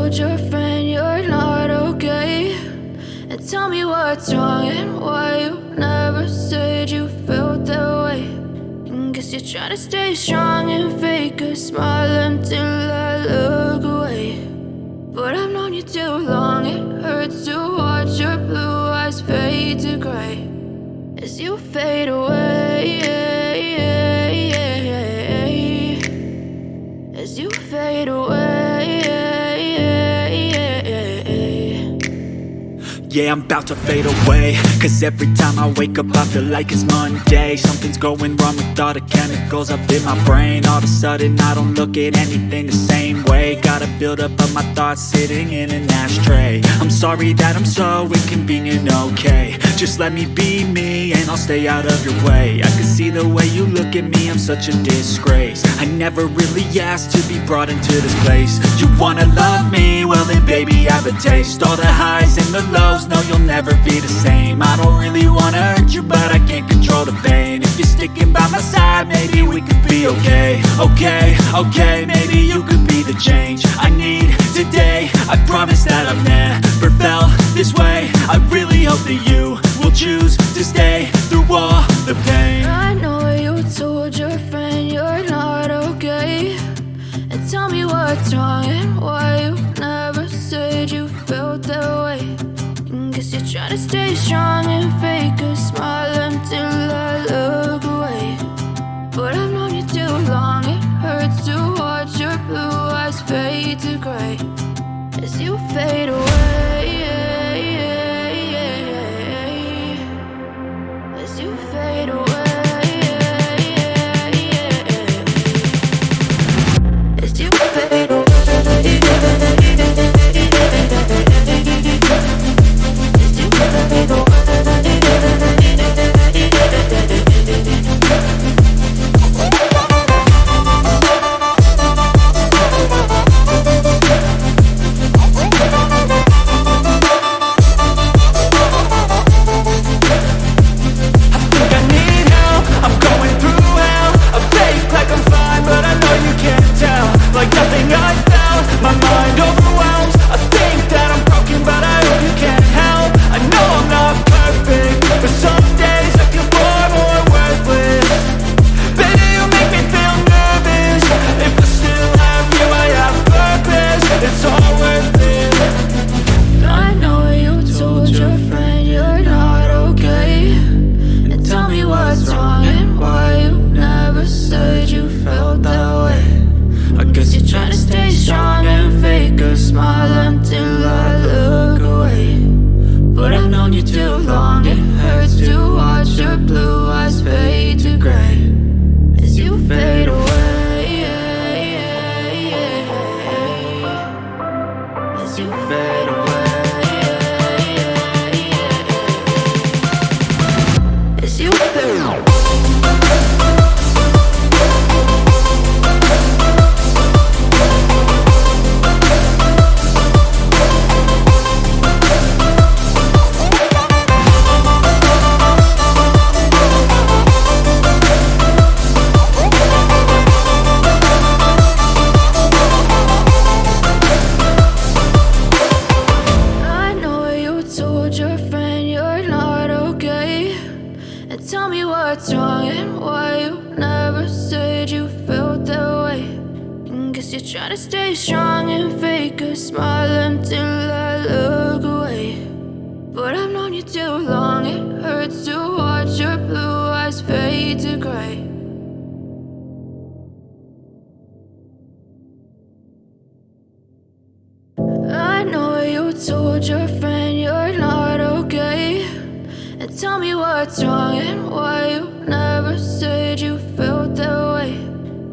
told your friend you're not okay? And tell me what's wrong and why you never said you felt that way. And guess you're trying to stay strong and fake a smile until I look away. But I've known you too long, it hurts to watch your blue eyes fade to gray as you fade away, as you fade away. Yeah, I'm about to fade away, cause every time I wake up I feel like it's Monday. Something's going wrong with all the chemicals up in my brain. All of a sudden I don't look at anything the same way. Got a build-up of my thoughts sitting in an ashtray. I'm sorry that I'm so inconvenient, okay? Just let me be me and I'll stay out of your way. I can see the way you look at me, I'm such a disgrace. I never really asked to be brought into this place. You wanna love me? Well then baby, have a taste. All the highs and the lows, no, you'll never be the same. I don't really wanna hurt you, but I can't control the pain. If you're sticking by my side, maybe we could be okay. Okay, maybe you could be the change I need today. I promise that I've never felt this way. I really hope that you will choose to stay through all the pain. I know you told your friend you're not okay. And tell me what's wrong and why you never said you felt that way. Guess you're trying to stay strong and fake a smile until I look away. But I've known you too long, it hurts to watch your blue eyes fade to gray as you fade away, as you fade away, as you fade away. Told your friend you're not okay. And tell me what's wrong and why you never said you felt that way.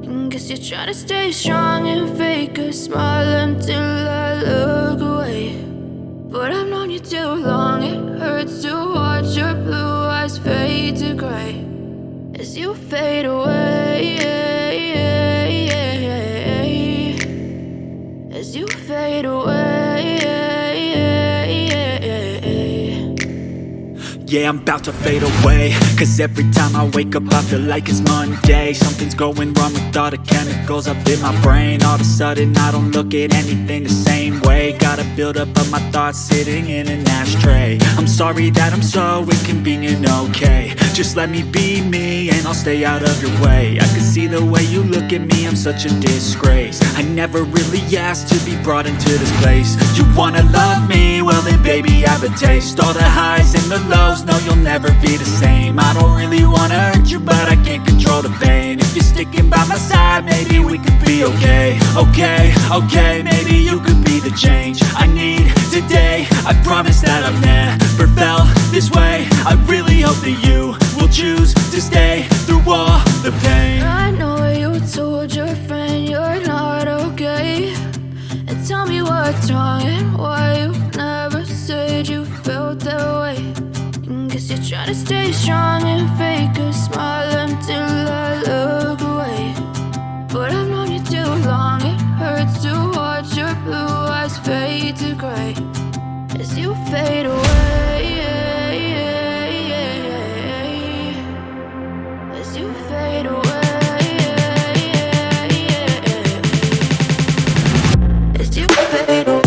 And guess you're trying to stay strong and fake a smile until I look away. But I've known you too long, it hurts to watch your blue eyes fade to gray as you fade away, as you fade away. Yeah, I'm about to fade away, cause every time I wake up I feel like it's Monday. Something's going wrong with all the chemicals up in my brain. All of a sudden I don't look at anything the same way. Gotta build up of my thoughts sitting in an ashtray. I'm sorry that I'm so inconvenient, okay. Just let me be me and I'll stay out of your way. I can see the way you look at me, I'm such a disgrace. I never really asked to be brought into this place. You wanna love me? Well then baby I have a taste. All the highs and the lows, no you'll never be the same. I don't really wanna hurt you but I can't control the pain. If you're sticking by my side maybe we could be okay. Okay, maybe you could be the change I need today. I promise that I've never felt this way. I really hope that you will choose to stay through all the pain. I know you told your friend you're not okay, and tell me what's wrong and why you never said you felt that way. Guess you're trying to stay strong and fake a smile until I look away. But I've known you too long, it hurts to watch your blue eyes fade to gray as you fade away. As you fade away. As you fade away.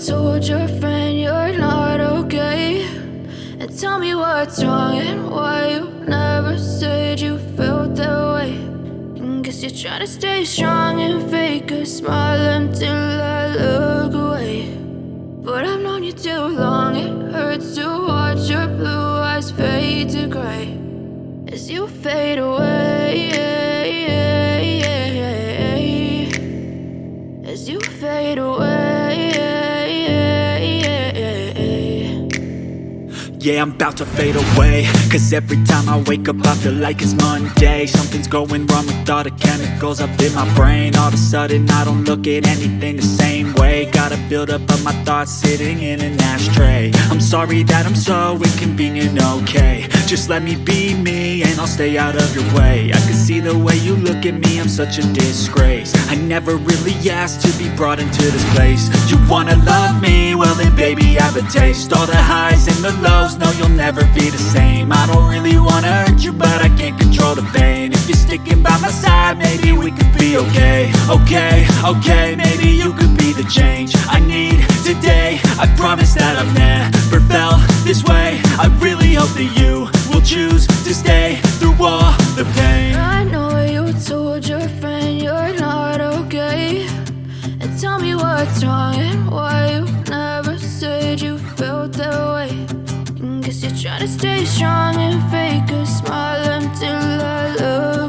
told your friend you're not okay. And tell me what's wrong and why you never said you felt that way. And guess you're trying to stay strong and fake a smile until I look away. But I've known you too long, it hurts to watch your blue eyes fade to gray as you fade away, as you fade away. Yeah, I'm about to fade away, 'cause every time I wake up I feel like it's Monday. Something's going wrong with all the chemicals up in my brain. All of a sudden I don't look at anything the same way. Got a build up of my thoughts sitting in an ashtray. I'm sorry that I'm so inconvenient, okay. Just let me be me and I'll stay out of your way. I can see the way you look at me, I'm such a disgrace. I never really asked to be brought into this place. You wanna love me? Well then baby have a taste. All the highs and the lows, no, you'll never be the same. I don't really wanna hurt you, but I can't control the pain. If you're sticking by my side, maybe we could be okay. Okay, okay, maybe you could be the change I need today. I promise that I've never felt this way. I really hope that you will choose to stay through all the pain. I know you told your friend you're not okay. And tell me what's wrong and why you never said you felt that way. Guess you're trying to stay strong and fake a smile until I look